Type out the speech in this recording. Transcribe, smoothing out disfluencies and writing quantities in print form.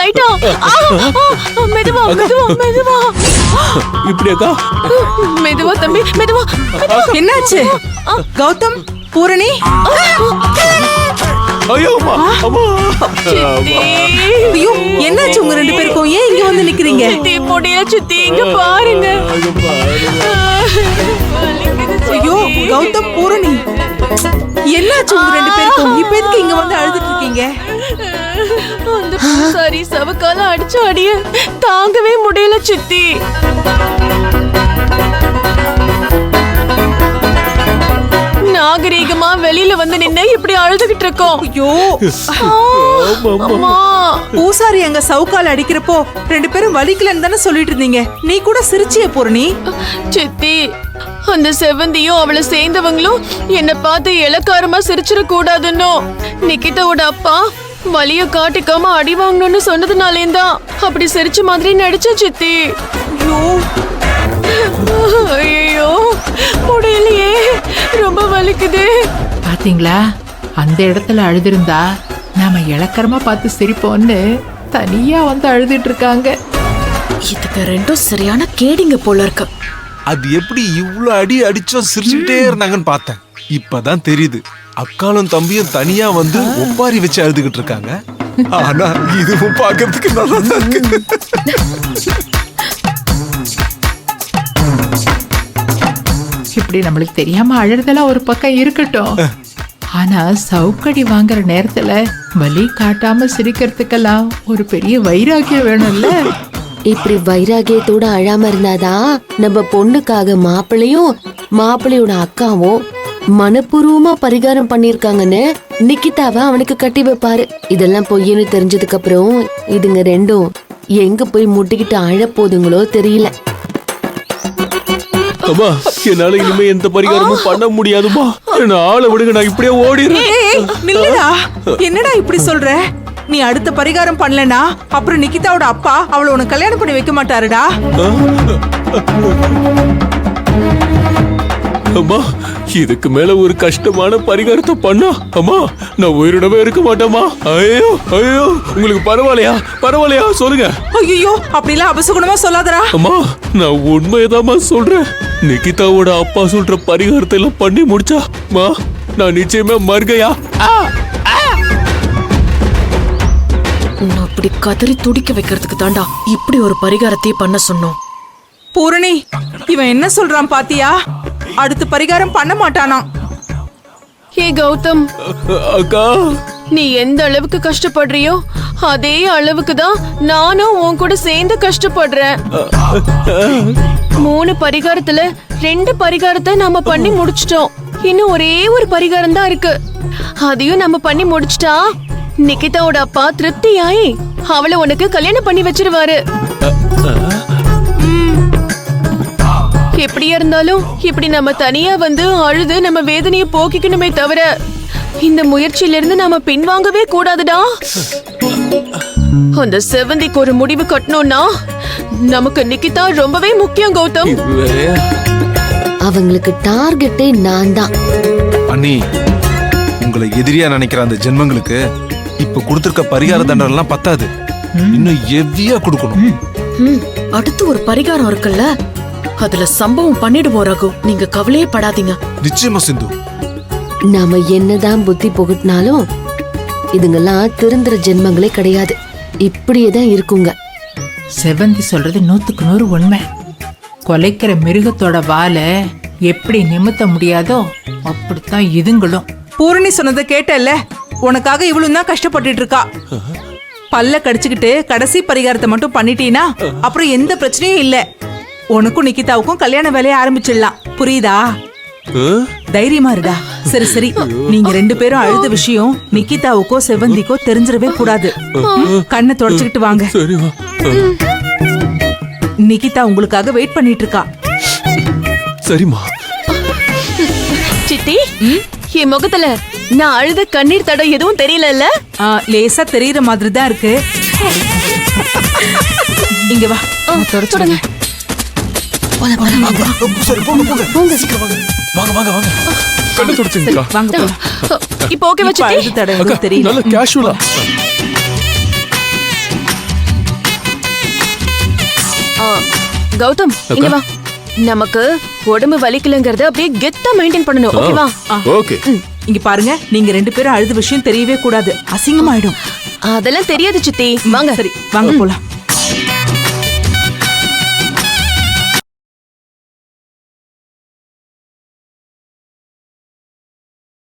லைட்டா மெதுவா இப்படி அக்கா? மெதுவா தம்பி மெதுவா. என்னாச்சு கௌதம் பூரணி? ஐயோ அம்மா, அம்மா. சித்தி, ஐயோ என்னாச்சு உங்க ரெண்டு பேருக்கும்? ஏன் இங்க வந்து நிக்கிறீங்க? சித்தி முடியல சித்தி, இங்க பாருங்க. ஐயோ கௌதம் பூரணி என்னாச்சு உங்க ரெண்டு பேருக்கும்? இப்ப எதுக்கு இங்க வந்து அழுதுட்டு இருக்கீங்க? அந்த பூசாரி சவக்கால அடிச்சு அடிய தாங்கவே முடியல சித்தி. நாகரீகமா வெளியில வந்து நின்னு இப்படி அழுதுகிட்டு இருக்கோம். ஐயோ அம்மா, பூசாரி அங்க சவுக்கால அடிக்கிறப்போ ரெண்டு பேரும் வலிக்கலன்னு தானே சொல்லிட்டு இருந்தீங்க. நீ கூட சிரிச்சிய பூரணி. சித்தி, அந்த செவந்தியும் அவளை சேர்ந்தவங்களும் என்ன பார்த்து இளக்காரமா சிரிச்சிட கூடாதுன்னு நிக்கிதாவோட அப்பா வலிய காட்டிக்காம அடி வாங்கணும்னு சொன்னதுனாலேதான் அப்படி சிரிச்ச மாதிரி நடிச்ச சித்தி. ஐயோ முடியலையே, ரொம்ப வலிக்குது. பாத்தீங்களா, அந்த இடத்துல அழுதிருந்தா நாம இளக்கரமா பார்த்து சிரிப்போம்னு தனியா வந்து அழுதுட்டு இருக்காங்க. இதுக்கு ரெண்டும் சரியான கேடிங்க போல இருக்கு. அது எப்படி இவ்ளோ அடி அடிச்சோம் சிரிச்சுக்கிட்டே இருந்தாங்கன்னு பார்த்தேன். இப்பதான் தெரியுது, அக்காலும் தம்பியும் தனியா வந்து ஒப்பாரி வச்சு அழுதுகிட்டு இருக்காங்க. ஆனா இதுவும் பார்க்கிறதுக்கு நல்லா தான் இருக்கு. இப்படி நம்மளுக்கு தெரியாம அழுறதெல்லாம் ஒரு பக்கம் இருக்கட்டும், ஆனா சவுக்கடி வாங்குற நேரத்துல வலி காட்டாம சிரிக்கிறதுக்கெல்லாம் ஒரு பெரிய வைராக்கியம் வேணும்ல. இப்படி வைராகியத்தோட அழாம இருந்தாதான் நம்ம பொண்ணுக்காக மாப்பிள்ளையோட அக்காவும் மனப்பூர்வமா பரிகாரம் பண்ணிருக்காங்கன்னு நிக்கிதாவை அவனுக்கு கட்டி வைப்பாரு. இதெல்லாம் பொய்யன்னு தெரிஞ்சதுக்கு அப்புறம் இதுங்க ரெண்டும் எங்க போய் முட்டிக்கிட்டு அழ போதுங்களோ தெரியல. அம்மா, என்னால இனிமே எந்த பரிகாரமும் பண்ண முடியாதுமா. என்ன ஆளை விடுங்க, நான் இப்படியே ஓடிடுறேன். நில்லுடா, என்னடா இப்படி சொல்ற? நீ அடுத்த பரிகாரம் பண்ணலனா அப்புறம் நிக்கிதாவோட அப்பா அவளை உனக்கு கல்யாணம் பண்ணி வைக்க மாட்டாருடா. அம்மா, இதுக்கு மேல ஒரு கஷ்டமான பரிகாரத்தை பண்ணா அம்மா நான் உயிரிடவே இருக்க மாட்டேமா. ஐயோ ஐயோ, உங்களுக்கு பரவாயில்லையா சொல்லுங்க. ஐயோ அப்படிலாம் அபசகுணமா சொல்லாதடா. அம்மா, நான் உண்மையதாம்மா சொல்றேன். நிகிதாவோட அப்பா சொல்ற பரிகாரத்தை எல்லாம் பண்ணி முடிச்சா மா நான் நிச்சயமா மர்கையா. அப்படி கதறி துடிக்க வைக்கிறதுக்கு தாண்டா இப்படி ஒரு பரிகாரத்தையே பண்ண சொன்னோம். பூரணி, இவன் என்ன சொல்றான் பாத்தியா? அடுத்த பரிகாரம் பண்ண மாட்டானா? ஹே கௌதம், அக்கா, நீ எந்த அளவுக்கு கஷ்டப்படுறியோ அதே அளவுக்கு தான் நானும் உன் கூட சேர்ந்து கஷ்டப்படுறேன். 3 பரிகாரத்துல 2 பரிகாரத்தை நாம பண்ணி முடிச்சிட்டோம். இன்னும் ஒரே ஒரு பரிகாரம் தான் இருக்கு. அதையும் நம்ம பண்ணி முடிச்சிட்டா நிக்கிதாவோட அப்பா திருப்தியாயி அவளை உனக்கு கல்யாணம் பண்ணி வச்சிருவாரு. எப்படியா இருந்தாலும் இப்படி நம்ம தனியா வந்து அழுது நம்ம வேதனையை போக்கிக்கணுமே தவிர இந்த முயற்சியில இருந்து நாம பின்வாங்கவே கூடாதுடா. அந்த செவந்திக்கு ஒரு முடிவு கட்டணும்னா நமக்கு நிக்கிதா ரொம்பவே முக்கியம் கௌதம். அவங்களுக்கு டார்கெட்டே நான் தான். அண்ணி, உங்களை எதிரியா நினைக்கிற அந்த ஜென்மங்களுக்கு இப்ப கொடுத்திருக்க பரிகார தண்டனை எல்லாம் பத்தாது, இன்னும் எவ்வியா கொடுக்கணும். அடுத்து ஒரு பரிகாரம் இருக்குல்ல, அதுல சம்பவம் பண்ணிடுவோம் ரகு, நீங்க கவலையே படாதீங்க. நிச்சயமா சிந்து. நாம என்னதான் புத்தி புகட்டினாலும் இதுங்கெல்லாம் திருந்துற ஜென்மங்களே கிடையாது, இப்படியேதான் இருக்குங்க. செவந்தி சொல்றது 100க்கு 100 உண்மை. கொலைக்கிற மிருகத்தோட வாலை எப்படி நிமித்த முடியாதோ அப்படித்தான் இதுங்களும். பூரணி சொன்னதை கேட்டல்ல, உனக்காக இவளும் தான் கஷ்டப்பட்டுட்டு இருக்கா. பல்ல கடிச்சுக்கிட்டு கடைசி பரிகாரத்தை மட்டும் பண்ணிட்டீனா அப்புறம் எந்த பிரச்சனையும் இல்ல. உனக்கும் நிக்கிதாவுக்கும் கல்யாண வேலையை ஆரம்பிச்சிடலாம், புரியுதா? தைரியமா இருடா. சரி சரி, நீங்க 2 பேரும் அழுத விஷயம் நிக்கிதாவுக்கோ செவந்திக்கோ தெரிஞ்சிடவே கூடாது. கண்ணை தொடச்சுக்கிட்டு வாங்க. நிக்கிதா உங்களுக்காக வெயிட் பண்ணிட்டு இருக்கா. சரிம்மா. சித்தி, என் முகத்துல நான் அழுத கண்ணீர் தடம் எதுவும் தெரியல. லேசா தெரியற மாதிரி தான் இருக்கு. இங்க வா, தொடச்சுடுங்க. இப்போ ஓகே வச்சு நல்ல கேஷுவலா. கௌதம் இங்க வா. நமக்கு உடம்பு வலிக்கலங்கறத அப்படியே கெத்தா மெயின்டைன் பண்ணணும். ஓகேவா? ஓகே. இங்க பாருங்க, நீங்க 2 பேரும் அழுத விஷயம் தெரியவே கூடாது, அசிங்கமாயிடும். அதெல்லாம் தெரியாது சித்தி. வாங்க. சரி வாங்க போலாம்.